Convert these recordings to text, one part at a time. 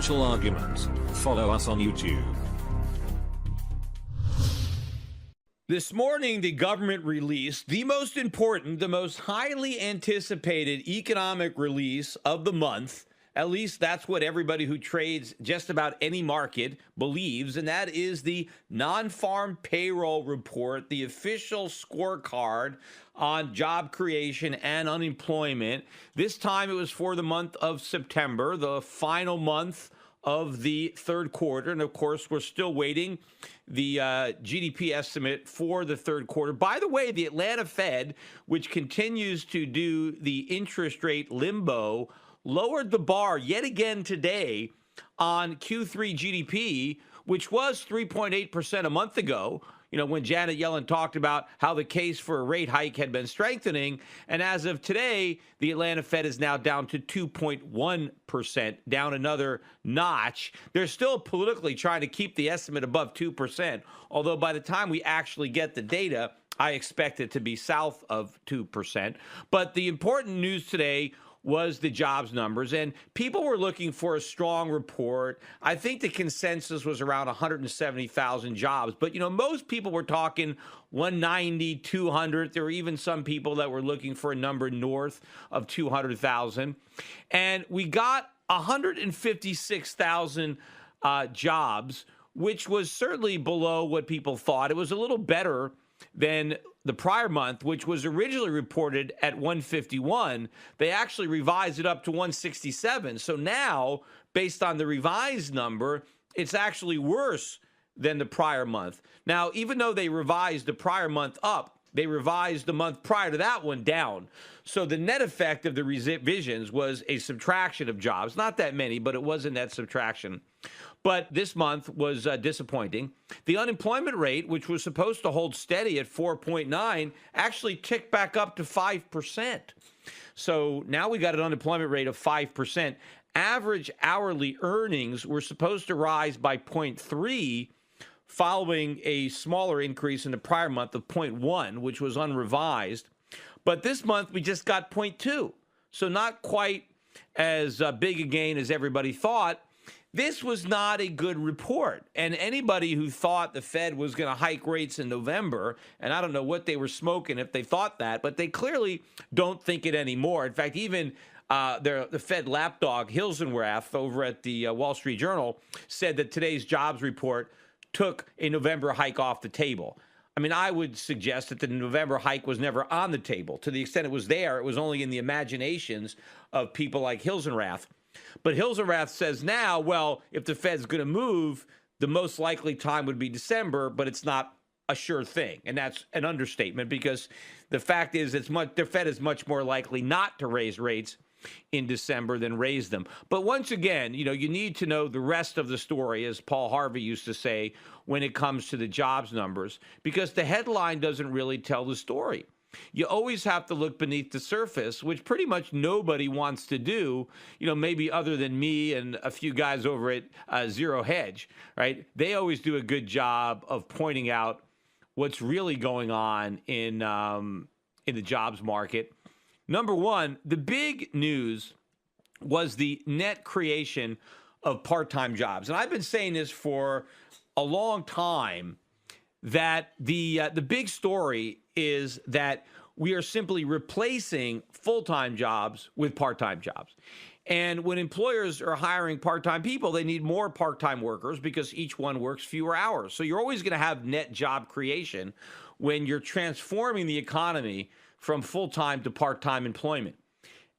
financial argument. Follow us on YouTube. This morning, the government released the most important, the most highly anticipated economic release of the month. At least that's what everybody who trades just about any market believes, and that is the non-farm payroll report, the official scorecard on job creation and unemployment. This time it was for the month of September, the final month of the third quarter. And of course, we're still waiting the GDP estimate for the third quarter. By the way, the Atlanta Fed, which continues to do the interest rate limbo, lowered the bar yet again today on Q3 GDP, which was 3.8% a month ago, when Janet Yellen talked about how the case for a rate hike had been strengthening. And as of today, the Atlanta Fed is now down to 2.1%, down another notch. They're still politically trying to keep the estimate above 2%, although by the time we actually get the data, I expect it to be south of 2%. But the important news today was the jobs numbers, and people were looking for a strong report. I think the consensus was around 170,000 jobs, but most people were talking 190, 200. There were even some people that were looking for a number north of 200,000, and we got 156,000 jobs, which was certainly below what people thought. It was a little better than the prior month, which was originally reported at 151. They actually revised it up to 167. So now, based on the revised number, it's actually worse than the prior month. Now, even though they revised the prior month up, they revised the month prior to that one down. So the net effect of the revisions was a subtraction of jobs. Not that many, but it was a net subtraction. But this month was disappointing. The unemployment rate, which was supposed to hold steady at 4.9, actually ticked back up to 5%. So now we got an unemployment rate of 5%. Average hourly earnings were supposed to rise by 0.3, following a smaller increase in the prior month of 0.1, which was unrevised. But this month we just got 0.2. So not quite as big a gain as everybody thought. This was not a good report, and anybody who thought the Fed was going to hike rates in November, and I don't know what they were smoking if they thought that, but they clearly don't think it anymore. In fact, even the Fed lapdog, Hilsenrath, over at the Wall Street Journal, said that today's jobs report took a November hike off the table. I mean, I would suggest that the November hike was never on the table. To the extent it was there, it was only in the imaginations of people like Hilsenrath. But Hilsenrath says now, well, if the Fed's going to move, the most likely time would be December, but it's not a sure thing. And that's an understatement, because the fact is the Fed is much more likely not to raise rates in December than raise them. But once again, you need to know the rest of the story, as Paul Harvey used to say, when it comes to the jobs numbers, because the headline doesn't really tell the story. You always have to look beneath the surface, which pretty much nobody wants to do, maybe other than me and a few guys over at Zero Hedge, right? They always do a good job of pointing out what's really going on in the jobs market. Number one, the big news was the net creation of part-time jobs. And I've been saying this for a long time, that the big story is that we are simply replacing full-time jobs with part-time jobs. And when employers are hiring part-time people, they need more part-time workers because each one works fewer hours. So you're always going to have net job creation when you're transforming the economy from full-time to part-time employment.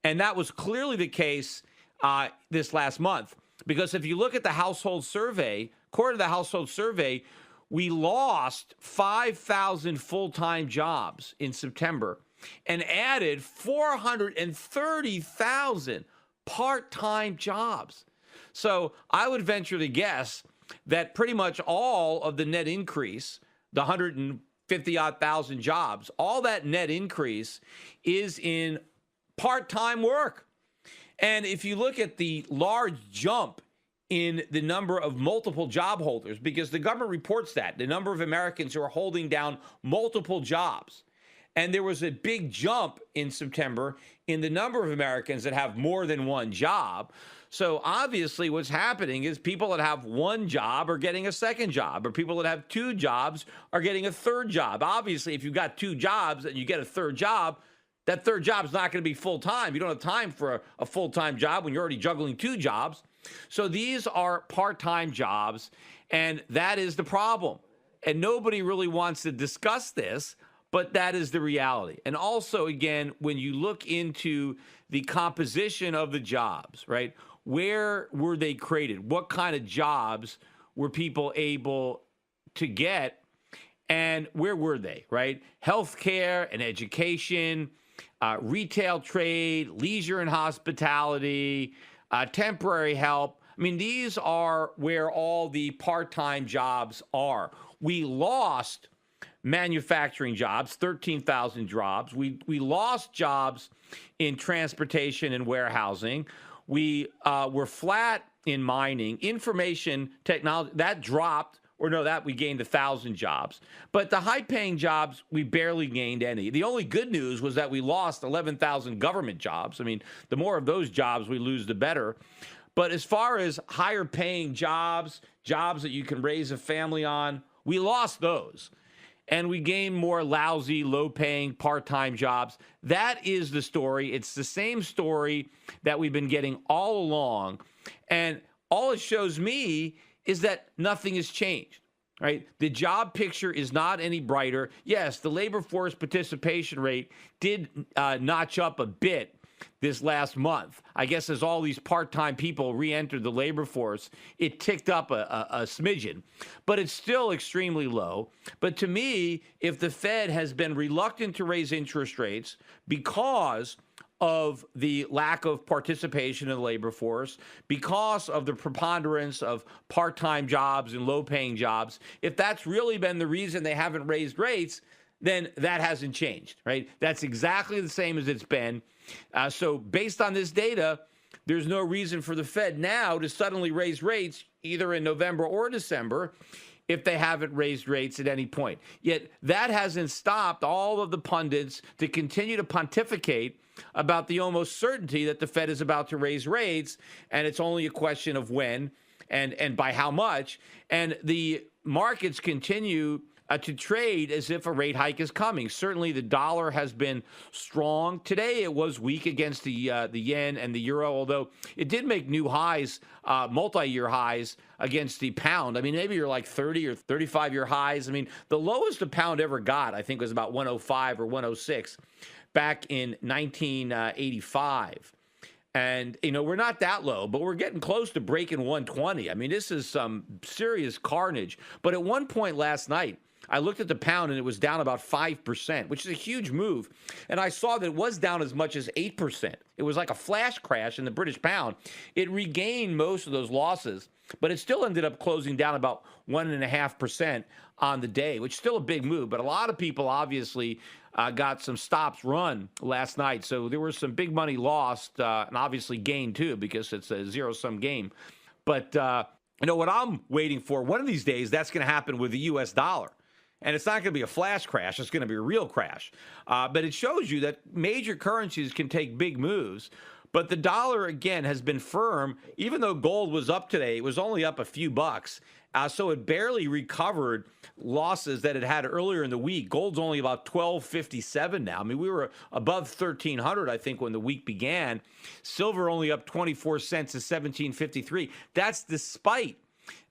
And that was clearly the case this last month, because if you look at the household survey, according to the household survey, we lost 5,000 full-time jobs in September and added 430,000 part-time jobs. So I would venture to guess that pretty much all of the net increase, the 150-odd thousand jobs, all that net increase is in part-time work. And if you look at the large jump in the number of multiple job holders, because the government reports that, the number of Americans who are holding down multiple jobs. And there was a big jump in September in the number of Americans that have more than one job. So obviously what's happening is people that have one job are getting a second job, or people that have two jobs are getting a third job. Obviously, if you've got two jobs and you get a third job, that third job is not going to be full-time. You don't have time for a full-time job when you're already juggling two jobs. So these are part-time jobs, and that is the problem. And nobody really wants to discuss this, but that is the reality. And also, again, when you look into the composition of the jobs, right, where were they created? What kind of jobs were people able to get? And where were they, right? Healthcare and education, retail trade, leisure and hospitality, temporary help. I mean, these are where all the part-time jobs are. We lost manufacturing jobs, 13,000 jobs. We lost jobs in transportation and warehousing. We were flat in mining. Information technology, that dropped. Or no, that we gained 1,000 jobs. But the high-paying jobs, we barely gained any. The only good news was that we lost 11,000 government jobs. I mean, the more of those jobs we lose, the better. But as far as higher-paying jobs, jobs that you can raise a family on, we lost those. And we gained more lousy, low-paying, part-time jobs. That is the story. It's the same story that we've been getting all along. And all it shows me is that nothing has changed, right? The job picture is not any brighter. Yes, the labor force participation rate did notch up a bit this last month. I guess as all these part-time people re-entered the labor force, it ticked up a smidgen, but it's still extremely low. But to me, if the Fed has been reluctant to raise interest rates because of the lack of participation in the labor force, because of the preponderance of part-time jobs and low-paying jobs, if that's really been the reason they haven't raised rates, then that hasn't changed, right? That's exactly the same as it's been. So based on this data, there's no reason for the Fed now to suddenly raise rates either in November or December if they haven't raised rates at any point. Yet that hasn't stopped all of the pundits to continue to pontificate about the almost certainty that the Fed is about to raise rates, and it's only a question of when and by how much. And the markets continue to trade as if a rate hike is coming. Certainly, the dollar has been strong. Today, it was weak against the yen and the euro, although it did make new highs, multi-year highs against the pound. I mean, maybe you're like 30 or 35-year highs. I mean, the lowest the pound ever got, I think, was about 105 or 106 back in 1985. And, you know, we're not that low, but we're getting close to breaking 120. I mean, this is some serious carnage. But at one point last night, I looked at the pound and it was down about 5%, which is a huge move. And I saw that it was down as much as 8%. It was like a flash crash in the British pound. It regained most of those losses, but it still ended up closing down about 1.5% on the day, which is still a big move. But a lot of people obviously got some stops run last night. So there was some big money lost and obviously gained too, because it's a zero-sum game. But you know what I'm waiting for? One of these days, that's going to happen with the U.S. dollar. And it's not going to be a flash crash. It's going to be a real crash. But it shows you that major currencies can take big moves. But the dollar, again, has been firm. Even though gold was up today, it was only up a few bucks. So it barely recovered losses that it had earlier in the week. Gold's only about $12.57 now. I mean, we were above 1,300, I think, when the week began. Silver only up 24 cents to 17.53. That's despite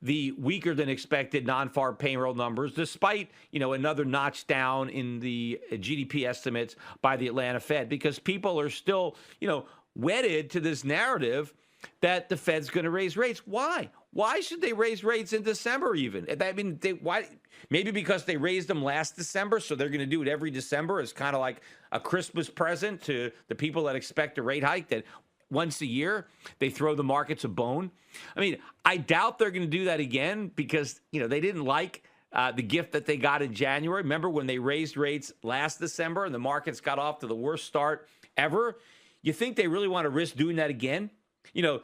the weaker than expected non-farm payroll numbers, despite, you know, another notch down in the GDP estimates by the Atlanta Fed, because people are still, you know, wedded to this narrative that the Fed's going to raise rates. Why? Why should they raise rates in December even? I mean, why? Maybe because they raised them last December, so they're going to do it every December as kind of like a Christmas present to the people that expect a rate hike, that once a year they throw the markets a bone. I mean, I doubt they're going to do that again because, you know, they didn't like the gift that they got in January. Remember when they raised rates last December and the markets got off to the worst start ever? You think they really want to risk doing that again?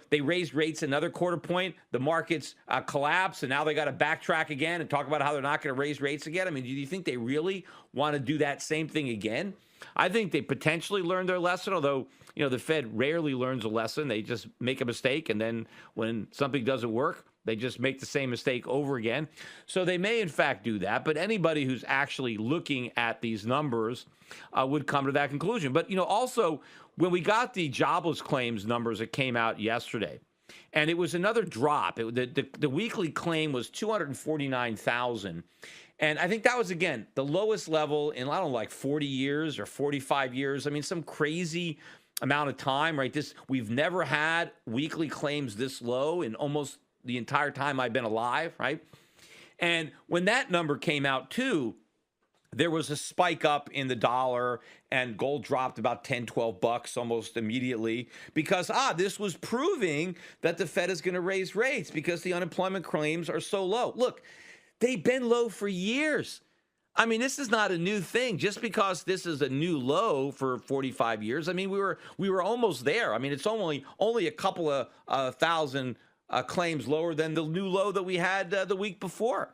They raised rates another quarter point. The markets collapse, and now they got to backtrack again and talk about how they're not going to raise rates again. I mean, do you think they really want to do that same thing again? I think they potentially learned their lesson, although, the Fed rarely learns a lesson. They just make a mistake, and then when something doesn't work, they just make the same mistake over again. So they may, in fact, do that. But anybody who's actually looking at these numbers would come to that conclusion. But, also, when we got the jobless claims numbers that came out yesterday, and it was another drop. The weekly claim was 249,000. And I think that was, again, the lowest level in, 40 years or 45 years. I mean, some crazy amount of time, right? We've never had weekly claims this low in almost the entire time I've been alive, right? And when that number came out too, there was a spike up in the dollar, and gold dropped about 10, 12 bucks almost immediately because, this was proving that the Fed is going to raise rates because the unemployment claims are so low. Look, they've been low for years. I mean, this is not a new thing. Just because this is a new low for 45 years, I mean, we were almost there. I mean, it's only a couple of thousand claims lower than the new low that we had the week before.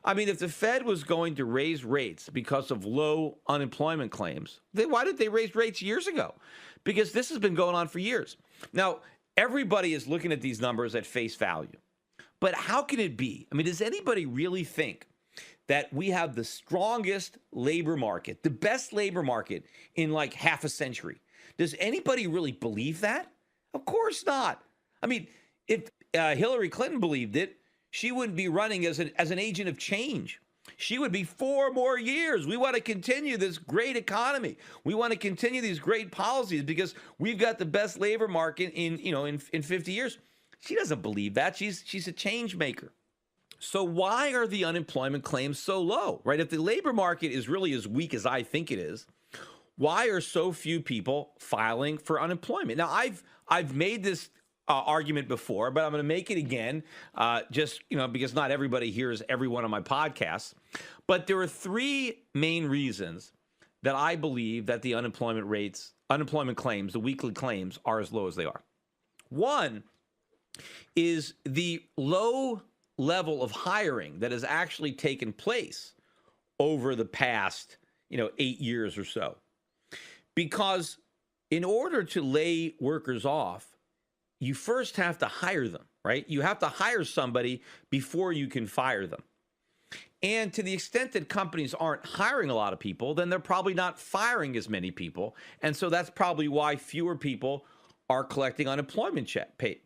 I mean, if the Fed was going to raise rates because of low unemployment claims, then why did they raise rates years ago? Because this has been going on for years. Now, everybody is looking at these numbers at face value. But how can it be? I mean, does anybody really think that we have the strongest labor market, the best labor market in like half a century? Does anybody really believe that? Of course not. I mean, if Hillary Clinton believed it, she wouldn't be running as an agent of change. She would be 4 more years. We want to continue this great economy. We want to continue these great policies because we've got the best labor market in 50 years. She doesn't believe that. She's a change maker. So why are the unemployment claims so low, right? If the labor market is really as weak as I think it is, why are so few people filing for unemployment? Now, I've made this argument before, but I'm going to make it again, because not everybody hears every one of my podcasts. But there are 3 main reasons that I believe that the unemployment claims, the weekly claims, are as low as they are. One is the low level of hiring that has actually taken place over the past, 8 years or so. Because in order to lay workers off, you first have to hire them, right? You have to hire somebody before you can fire them. And to the extent that companies aren't hiring a lot of people, then they're probably not firing as many people. And so that's probably why fewer people are collecting unemployment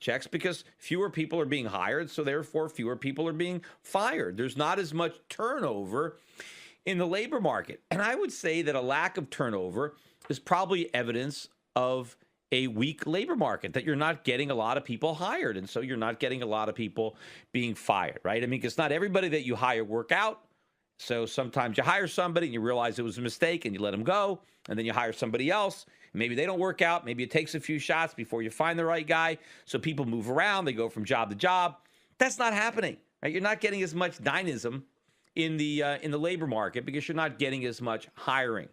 checks, because fewer people are being hired, so therefore fewer people are being fired. There's not as much turnover in the labor market. And I would say that a lack of turnover is probably evidence of a weak labor market, that you're not getting a lot of people hired, and so you're not getting a lot of people being fired, right? I mean, because not everybody that you hire work out. So sometimes you hire somebody and you realize it was a mistake and you let them go, and then you hire somebody else. Maybe they don't work out. Maybe it takes a few shots before you find the right guy. So people move around. They go from job to job. That's not happening, right? You're not getting as much dynamism in the labor market because you're not getting as much hiring.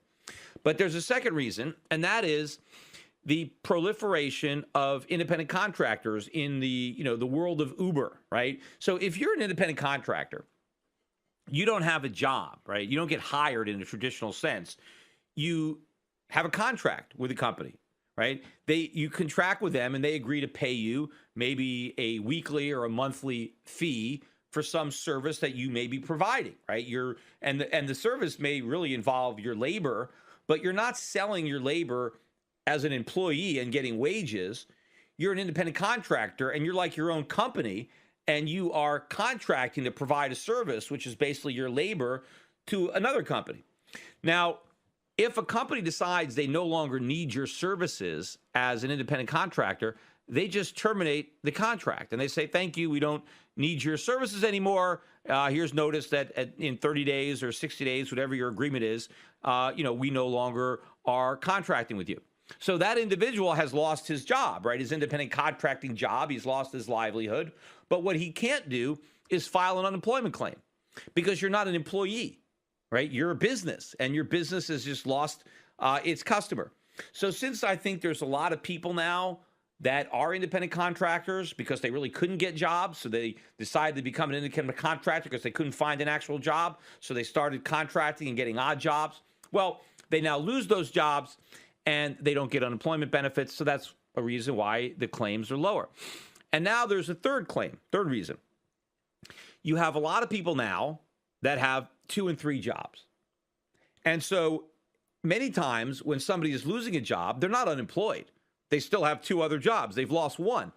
But there's a second reason, and that is the proliferation of independent contractors in the world of Uber, right? So if you're an independent contractor, you don't have a job, right? You don't get hired in a traditional sense. You have a contract with a company, right? You contract with them and they agree to pay you maybe a weekly or a monthly fee for some service that you may be providing, right? And the service may really involve your labor, but you're not selling your labor as an employee and getting wages. You're an independent contractor and you're like your own company, and you are contracting to provide a service, which is basically your labor, to another company. Now, if a company decides they no longer need your services as an independent contractor, they just terminate the contract and they say, thank you, we don't need your services anymore. Here's notice that in 30 days or 60 days, whatever your agreement is, we no longer are contracting with you. So that individual has lost his job, right? His independent contracting job. He's lost his livelihood. But what he can't do is file an unemployment claim because you're not an employee, right? You're a business, and your business has just lost its customer. So since I think there's a lot of people now that are independent contractors because they really couldn't get jobs. So they decided to become an independent contractor because they couldn't find an actual job. So they started contracting and getting odd jobs. Well, they now lose those jobs and they don't get unemployment benefits. So that's a reason why the claims are lower. And now there's a third reason. You have a lot of people now that have 2 and 3 jobs. And so many times when somebody is losing a job, they're not unemployed. They still have 2 other jobs. They've lost 1.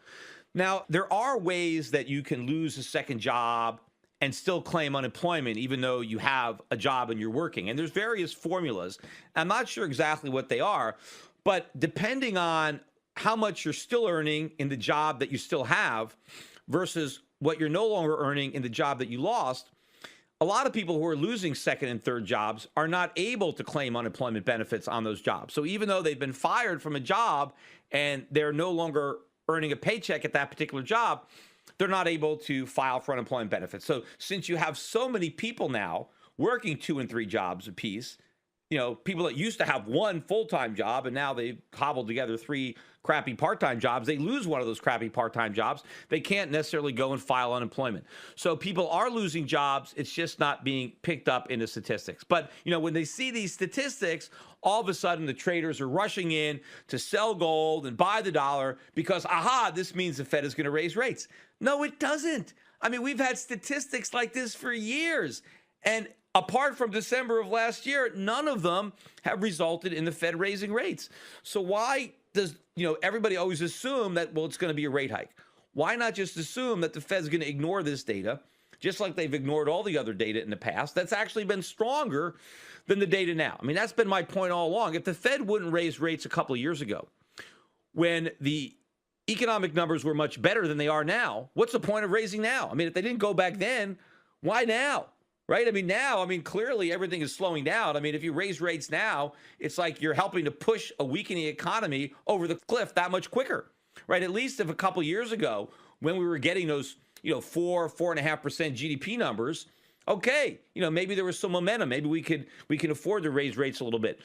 Now, there are ways that you can lose a second job and still claim unemployment, even though you have a job and you're working. And there's various formulas. I'm not sure exactly what they are, but depending on how much you're still earning in the job that you still have versus what you're no longer earning in the job that you lost, a lot of people who are losing second and third jobs are not able to claim unemployment benefits on those jobs. So even though they've been fired from a job and they're no longer earning a paycheck at that particular job, they're not able to file for unemployment benefits. So since you have so many people now working 2 and 3 jobs apiece, people that used to have 1 full-time job and now they've cobbled together 3 crappy part-time jobs, they lose one of those crappy part-time jobs. They can't necessarily go and file unemployment. So people are losing jobs. It's just not being picked up in the statistics. But, when they see these statistics, all of a sudden the traders are rushing in to sell gold and buy the dollar because, this means the Fed is going to raise rates. No, it doesn't. I mean, we've had statistics like this for years. And apart from December of last year, none of them have resulted in the Fed raising rates. So why does, everybody always assume that, it's going to be a rate hike? Why not just assume that the Fed's going to ignore this data, just like they've ignored all the other data in the past? That's actually been stronger than the data now. I mean, that's been my point all along. If the Fed wouldn't raise rates a couple of years ago, when the economic numbers were much better than they are now, what's the point of raising now? I mean, if they didn't go back then, why now? Right? I mean, now, clearly everything is slowing down. I mean, if you raise rates now, it's like you're helping to push a weakening economy over the cliff that much quicker, right? At least if a couple years ago, when we were getting those, 4.5% GDP numbers, okay, maybe there was some momentum. Maybe we can afford to raise rates a little bit.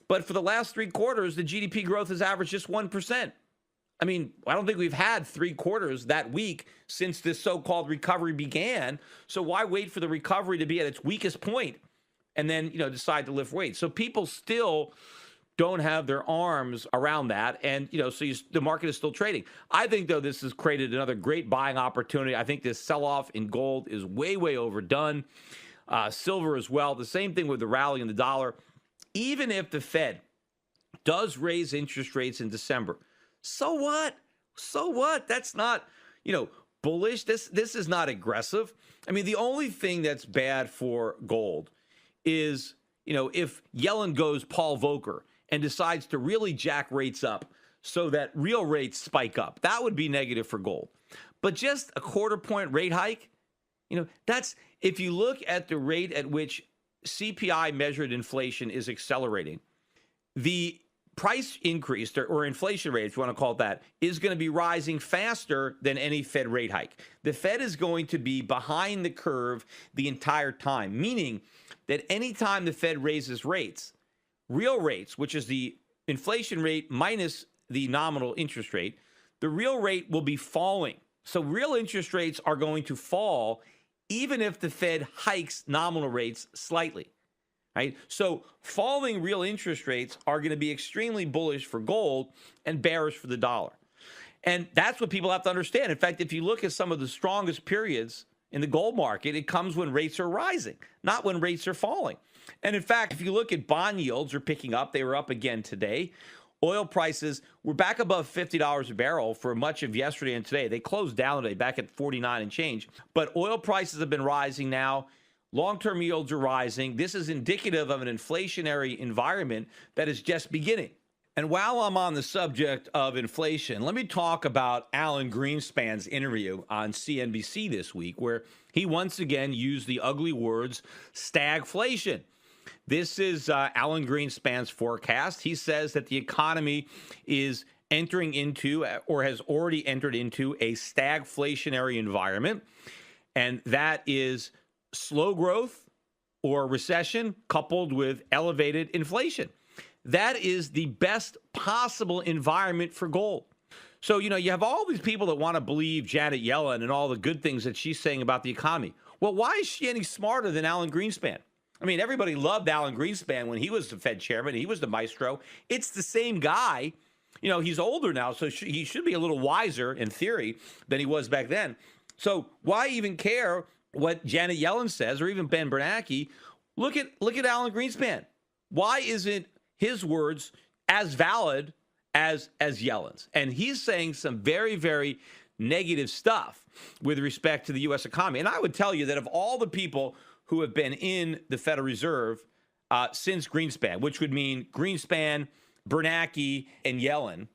But for the last 3 quarters, the GDP growth has averaged just 1%. I don't think we've had 3 quarters that weak since this so-called recovery began. So why wait for the recovery to be at its weakest point and then, decide to lift weights? So people still don't have their arms around that. And, the market is still trading. I think, though, this has created another great buying opportunity. I think this sell-off in gold is way, way overdone. Silver as well. The same thing with the rally in the dollar. Even if the Fed does raise interest rates in December, so what? So what? That's not, bullish. This is not aggressive. The only thing that's bad for gold is, if Yellen goes Paul Volcker and decides to really jack rates up so that real rates spike up. That would be negative for gold. But just a 1/4 point rate hike, that's, if you look at the rate at which CPI measured inflation is accelerating, the price increase or inflation rate, if you want to call it that, is going to be rising faster than any Fed rate hike. The Fed is going to be behind the curve the entire time, meaning that anytime the Fed raises rates, real rates, which is the inflation rate minus the nominal interest rate, the real rate will be falling. So real interest rates are going to fall even if the Fed hikes nominal rates slightly. Right? So falling real interest rates are going to be extremely bullish for gold and bearish for the dollar. And that's what people have to understand. In fact, if you look at some of the strongest periods in the gold market, it comes when rates are rising, not when rates are falling. And in fact, if you look at bond yields are picking up, they were up again today. Oil prices were back above $50 a barrel for much of yesterday and today. They closed down today, back at 49 and change. But oil prices have been rising now. Long-term yields are rising. This is indicative of an inflationary environment that is just beginning. And while I'm on the subject of inflation, let me talk about Alan Greenspan's interview on CNBC this week, where he once again used the ugly words stagflation. This is Alan Greenspan's forecast. He says that the economy is entering into or has already entered into a stagflationary environment, and that is slow growth or recession coupled with elevated inflation. That is the best possible environment for gold. So, you have all these people that want to believe Janet Yellen and all the good things that she's saying about the economy. Well, why is she any smarter than Alan Greenspan? I mean, everybody loved Alan Greenspan when he was the Fed chairman. He was the maestro. It's the same guy. He's older now, so he should be a little wiser in theory than he was back then. So why even care what Janet Yellen says or even Ben Bernanke? Look at Alan Greenspan. Why isn't his words as valid as Yellen's? And he's saying some very, very negative stuff with respect to the U.S. economy. And I would tell you that of all the people who have been in the Federal Reserve since Greenspan, which would mean Greenspan, Bernanke, and Yellen,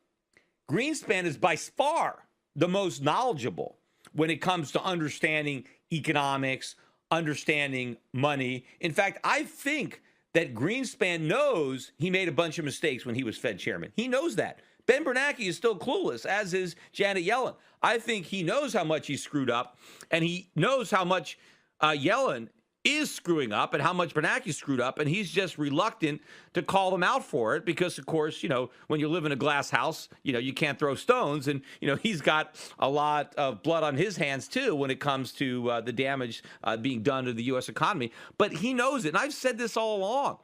Greenspan is by far the most knowledgeable when it comes to understanding economics, understanding money. In fact, I think that Greenspan knows he made a bunch of mistakes when he was Fed chairman. He knows that. Ben Bernanke is still clueless, as is Janet Yellen. I think he knows how much he screwed up, and he knows how much Yellen is screwing up and how much Bernanke screwed up, and he's just reluctant to call them out for it because, of course, when you live in a glass house, you can't throw stones, and, he's got a lot of blood on his hands, too, when it comes to the damage being done to the U.S. economy. But he knows it, and I've said this all along,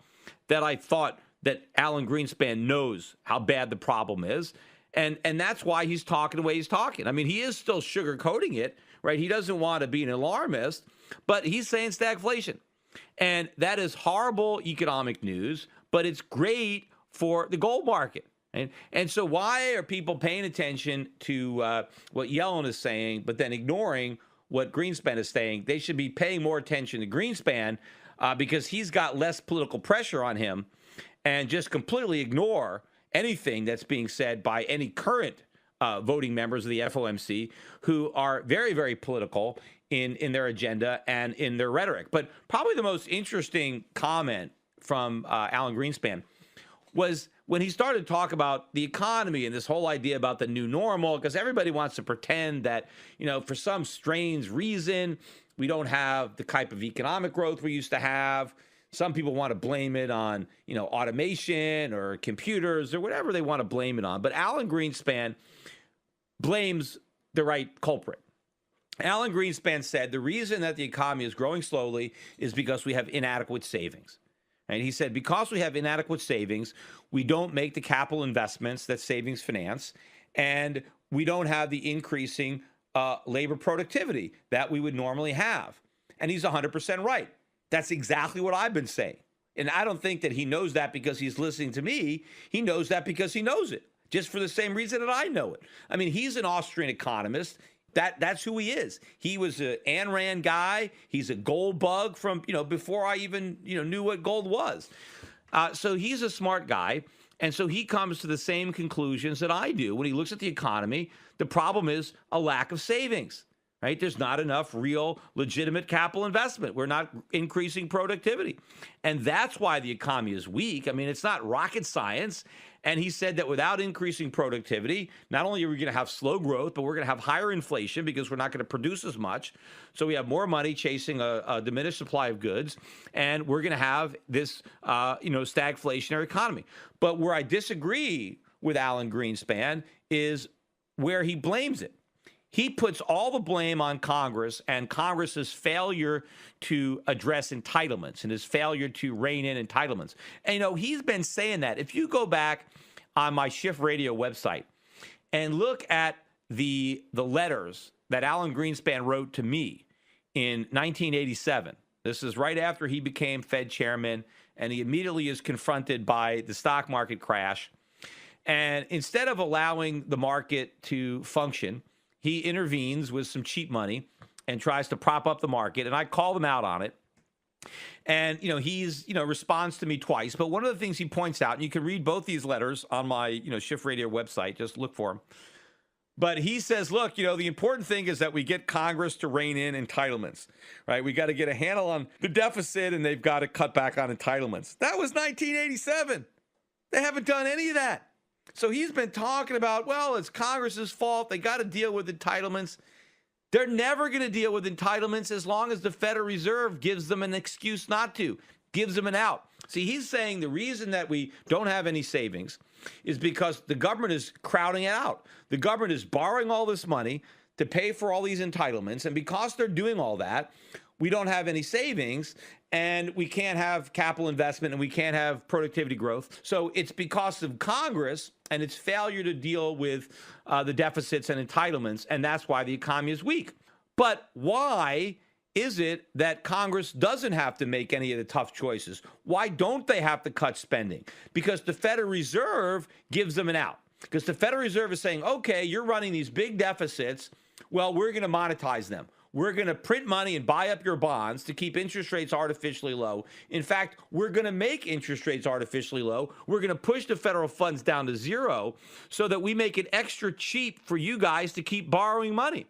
that I thought that Alan Greenspan knows how bad the problem is, and that's why he's talking the way he's talking. I mean, he is still sugarcoating it, right? He doesn't want to be an alarmist, but he's saying stagflation. And that is horrible economic news, but it's great for the gold market. And so why are people paying attention to what Yellen is saying, but then ignoring what Greenspan is saying? They should be paying more attention to Greenspan because he's got less political pressure on him, and just completely ignore anything that's being said by any current voting members of the FOMC who are very, very political in their agenda and in their rhetoric. But probably the most interesting comment from Alan Greenspan was when he started to talk about the economy and this whole idea about the new normal, because everybody wants to pretend that, for some strange reason, we don't have the type of economic growth we used to have. Some people want to blame it on, automation or computers or whatever they want to blame it on. But Alan Greenspan blames the right culprit. Alan Greenspan said the reason that the economy is growing slowly is because we have inadequate savings. And he said, because we have inadequate savings, we don't make the capital investments that savings finance, and we don't have the increasing labor productivity that we would normally have. And he's 100% right. That's exactly what I've been saying. And I don't think that he knows that because he's listening to me. He knows that because he knows it, just for the same reason that I know it. I mean, he's an Austrian economist. That's who he is. He was an Ayn Rand guy. He's a gold bug from, before I even, knew what gold was. So he's a smart guy. And so he comes to the same conclusions that I do when he looks at the economy. The problem is a lack of savings, right? There's not enough real legitimate capital investment. We're not increasing productivity. And that's why the economy is weak. I mean, it's not rocket science. And he said that without increasing productivity, not only are we going to have slow growth, but we're going to have higher inflation because we're not going to produce as much. So we have more money chasing a diminished supply of goods, and we're going to have this, stagflationary economy. But where I disagree with Alan Greenspan is where he blames it. He puts all the blame on Congress and Congress's failure to address entitlements and his failure to rein in entitlements. And, he's been saying that. If you go back on my Schiff Radio website and look at the letters that Alan Greenspan wrote to me in 1987, this is right after he became Fed chairman, and he immediately is confronted by the stock market crash. And instead of allowing the market to function, he intervenes with some cheap money and tries to prop up the market. And I called him out on it. And, he's, responds to me twice. But one of the things he points out, and you can read both these letters on my, Schiff Radio website, just look for them. But he says, look, the important thing is that we get Congress to rein in entitlements, right? We got to get a handle on the deficit, and they've got to cut back on entitlements. That was 1987. They haven't done any of that. So he's been talking about, well, it's Congress's fault. They got to deal with entitlements. They're never going to deal with entitlements as long as the Federal Reserve gives them an excuse not to. gives them an out. See, he's saying the reason that we don't have any savings is because the government is crowding it out. The government is borrowing all this money to pay for all these entitlements. And because they're doing all that, we don't have any savings and we can't have capital investment and we can't have productivity growth. So it's because of Congress and its failure to deal with the deficits and entitlements. And that's why the economy is weak. But why is it that Congress doesn't have to make any of the tough choices? Why don't they have to cut spending? Because the Federal Reserve gives them an out. Because the Federal Reserve is saying, okay, you're running these big deficits. Well, we're going to monetize them. We're going to print money and buy up your bonds to keep interest rates artificially low. In fact, we're going to make interest rates artificially low. We're going to push the federal funds down to zero so that we make it extra cheap for you guys to keep borrowing money.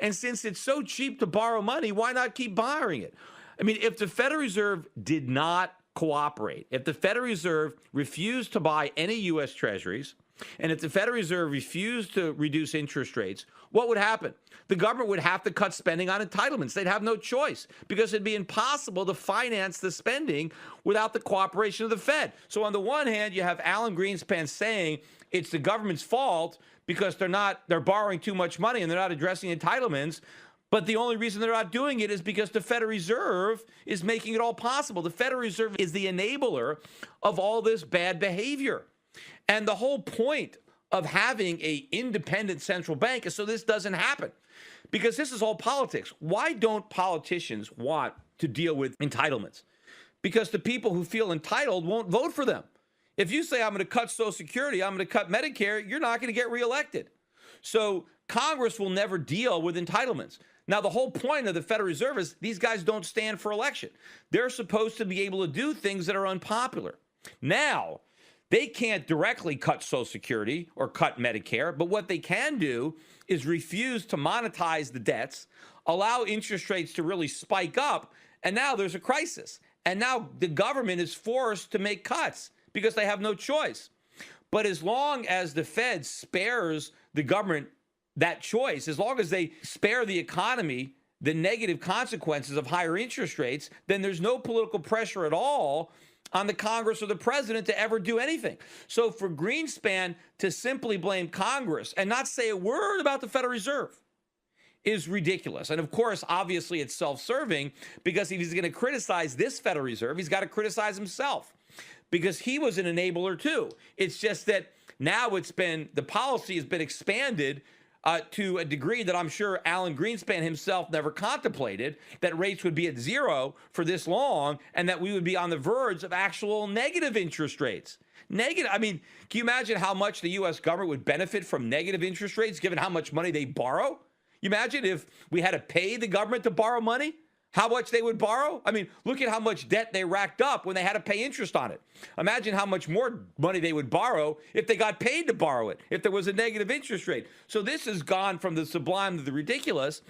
And since it's so cheap to borrow money, why not keep borrowing it? I mean, if the Federal Reserve did not cooperate, if the Federal Reserve refused to buy any U.S. Treasuries, and if the Federal Reserve refused to reduce interest rates, what would happen? The government would have to cut spending on entitlements. They'd have no choice because it'd be impossible to finance the spending without the cooperation of the Fed. So on the one hand, you have Alan Greenspan saying it's the government's fault because they're borrowing too much money and they're not addressing entitlements. But the only reason they're not doing it is because the Federal Reserve is making it all possible. The Federal Reserve is the enabler of all this bad behavior. And the whole point of having an independent central bank is so this doesn't happen. Because this is all politics. Why don't politicians want to deal with entitlements? Because the people who feel entitled won't vote for them. If you say, I'm going to cut Social Security, I'm going to cut Medicare, you're not going to get reelected. So Congress will never deal with entitlements. Now, the whole point of the Federal Reserve is these guys don't stand for election. They're supposed to be able to do things that are unpopular. Now, they can't directly cut Social Security or cut Medicare, but what they can do is refuse to monetize the debts, allow interest rates to really spike up, and now there's a crisis. And now the government is forced to make cuts because they have no choice. But as long as the Fed spares the government that choice, as long as they spare the economy the negative consequences of higher interest rates, then there's no political pressure at all on the Congress or the president to ever do anything. So for Greenspan to simply blame Congress and not say a word about the Federal Reserve is ridiculous. And of course, obviously it's self-serving because if he's going to criticize this Federal Reserve, he's got to criticize himself because he was an enabler too. It's just that now the policy has been expanded to a degree that I'm sure Alan Greenspan himself never contemplated, that rates would be at zero for this long and that we would be on the verge of actual negative interest rates. Negative. I mean, can you imagine how much the U.S. government would benefit from negative interest rates given how much money they borrow? You imagine if we had to pay the government to borrow money? How much they would borrow? I mean, look at how much debt they racked up when they had to pay interest on it. Imagine how much more money they would borrow if they got paid to borrow it, if there was a negative interest rate. So this has gone from the sublime to the ridiculous.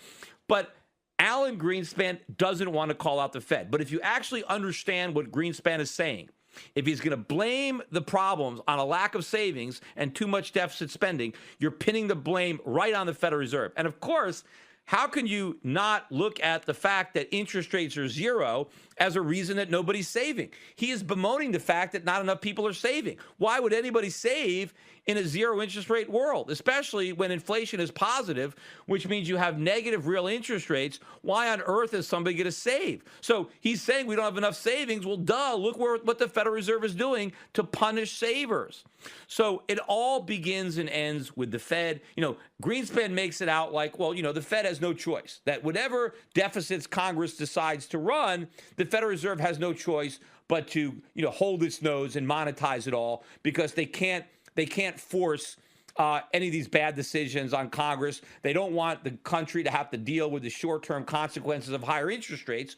But Alan Greenspan doesn't want to call out the Fed. But if you actually understand what Greenspan is saying, if he's going to blame the problems on a lack of savings and too much deficit spending, you're pinning the blame right on the Federal Reserve. And of course, how can you not look at the fact that interest rates are zero as a reason that nobody's saving? He is bemoaning the fact that not enough people are saving. Why would anybody save in a zero interest rate world, especially when inflation is positive, which means you have negative real interest rates? Why on earth is somebody going to save? So he's saying we don't have enough savings. Well, duh, look what the Federal Reserve is doing to punish savers. So it all begins and ends with the Fed. You know, Greenspan makes it out like, well, you know, the Fed has no choice, that whatever deficits Congress decides to run, the Federal Reserve has no choice but to, you know, hold its nose and monetize it all because they can't force any of these bad decisions on Congress. They don't want the country to have to deal with the short-term consequences of higher interest rates.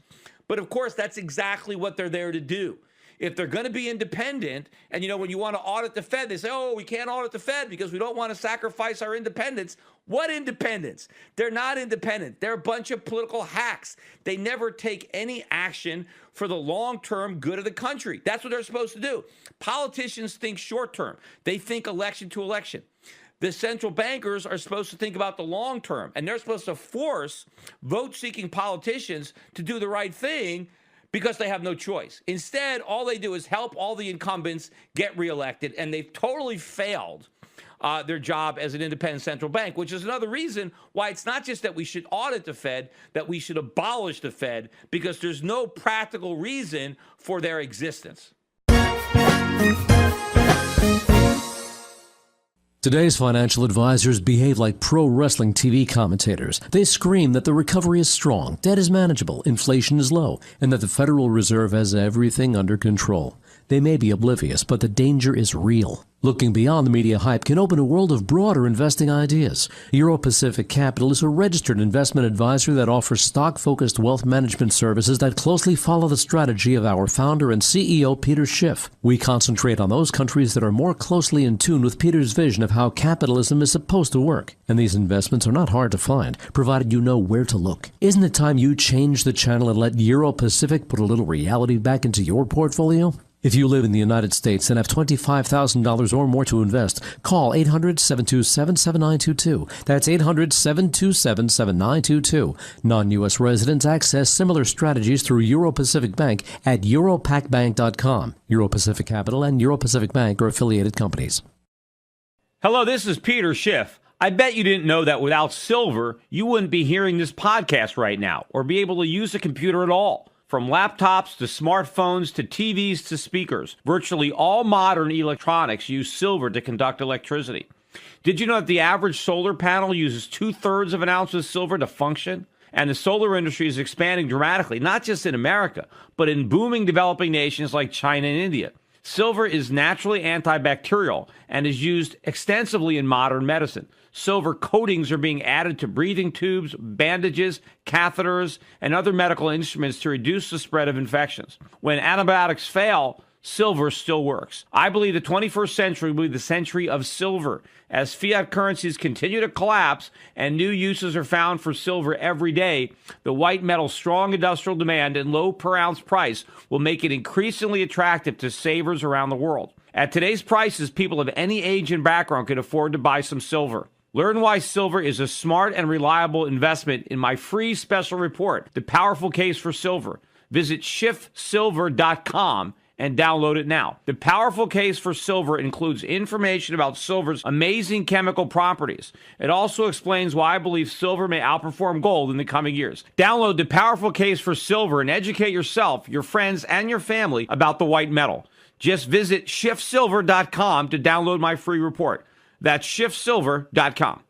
But of course, that's exactly what they're there to do. If they're going to be independent, and you know, when you want to audit the Fed, they say, oh, we can't audit the Fed because we don't want to sacrifice our independence. What independence? They're not independent. They're a bunch of political hacks. They never take any action for the long-term good of the country. That's what they're supposed to do. Politicians think short-term. They think election to election. The central bankers are supposed to think about the long term, and they're supposed to force vote-seeking politicians to do the right thing because they have no choice. Instead, all they do is help all the incumbents get reelected, and they've totally failed their job as an independent central bank, which is another reason why it's not just that we should audit the Fed, that we should abolish the Fed, because there's no practical reason for their existence. Today's financial advisors behave like pro wrestling TV commentators. They scream that the recovery is strong, debt is manageable, inflation is low, and that the Federal Reserve has everything under control. They may be oblivious, but the danger is real. Looking beyond the media hype can open a world of broader investing ideas. Euro Pacific Capital is a registered investment advisor that offers stock-focused wealth management services that closely follow the strategy of our founder and CEO, Peter Schiff. We concentrate on those countries that are more closely in tune with Peter's vision of how capitalism is supposed to work. And these investments are not hard to find, provided you know where to look. Isn't it time you change the channel and let Euro Pacific put a little reality back into your portfolio? If you live in the United States and have $25,000 or more to invest, call 800-727-7922. That's 800-727-7922. Non-U.S. residents access similar strategies through Euro Pacific Bank at europacbank.com. Euro Pacific Capital and Euro Pacific Bank are affiliated companies. Hello, this is Peter Schiff. I bet you didn't know that without silver, you wouldn't be hearing this podcast right now or be able to use a computer at all. From laptops to smartphones to TVs to speakers, virtually all modern electronics use silver to conduct electricity. Did you know that the average solar panel uses 2/3 of an ounce of silver to function? And the solar industry is expanding dramatically, not just in America, but in booming developing nations like China and India. Silver is naturally antibacterial and is used extensively in modern medicine. Silver coatings are being added to breathing tubes, bandages, catheters, and other medical instruments to reduce the spread of infections. When antibiotics fail, silver still works. I believe the 21st century will be the century of silver. As fiat currencies continue to collapse and new uses are found for silver every day, the white metal's strong industrial demand and low per ounce price will make it increasingly attractive to savers around the world. At today's prices, people of any age and background can afford to buy some silver. Learn why silver is a smart and reliable investment in my free special report, The Powerful Case for Silver. Visit schiffsilver.com and download it now. The Powerful Case for Silver includes information about silver's amazing chemical properties. It also explains why I believe silver may outperform gold in the coming years. Download The Powerful Case for Silver and educate yourself, your friends, and your family about the white metal. Just visit schiffsilver.com to download my free report. That's schiffsilver.com.